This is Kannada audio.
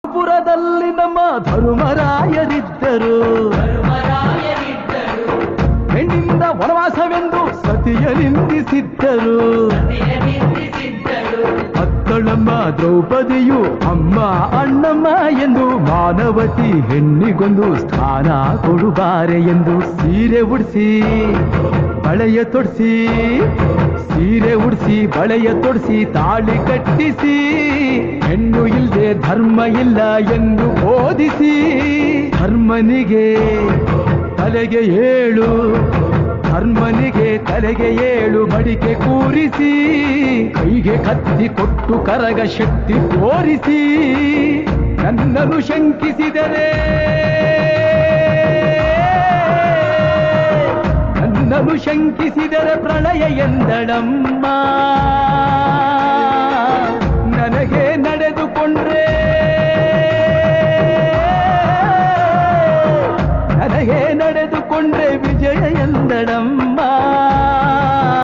ಪುರದಲ್ಲಿ ನಮ್ಮ ಧರ್ಮರಾಯರಿದ್ದರು. ಹೆಣ್ಣಿಂದ ವನವಾಸವೆಂದು ಸತಿಯ ನಿಂದಿಸಿದ್ದರು. ಅತ್ತಳಮ್ಮ ದ್ರೌಪದಿಯು ಅಮ್ಮ ಅಣ್ಣಮ್ಮ ಎಂದು ಮಾನವತಿ ಹೆಣ್ಣಿಗೊಂದು ಸ್ಥಾನ ಕೊಡುಬಾರೆ ಎಂದು ಸೀರೆ ಉಡಿಸಿ ಬಳೆಯ ತೊಡಿಸಿ ಸೀರೆ ಉಡಿಸಿ ಬಳೆಯ ತೊಡಿಸಿ ತಾಳಿ ಕಟ್ಟಿಸಿ ಹೆಣ್ಣು ಇಲ್ಲದೆ ಧರ್ಮ ಇಲ್ಲ ಎಂದು ಬೋಧಿಸಿ ಧರ್ಮನಿಗೆ ತಲೆಗೆ ಏಳು ಧರ್ಮನಿಗೆ ತಲೆಗೆ ಏಳು ಮಡಿಕೆ ಕೂರಿಸಿ ಕೈಗೆ ಕತ್ತಿ ಕೊಟ್ಟು ಕರಗ ಶಕ್ತಿ ತೋರಿಸಿ ನನ್ನನ್ನು ಶಂಕಿಸಿದರೆ ನನ್ನನ್ನು ಶಂಕಿಸಿದರೆ ಪ್ರಳಯ ಎಂದಳಮ್ಮ. ನನಗೆ ನಡೆದುಕೊಂಡ್ರೆ ನನಗೆ ನಡೆದುಕೊಂಡ್ರೆ ವಿಜಯ ಎಲ್ಲ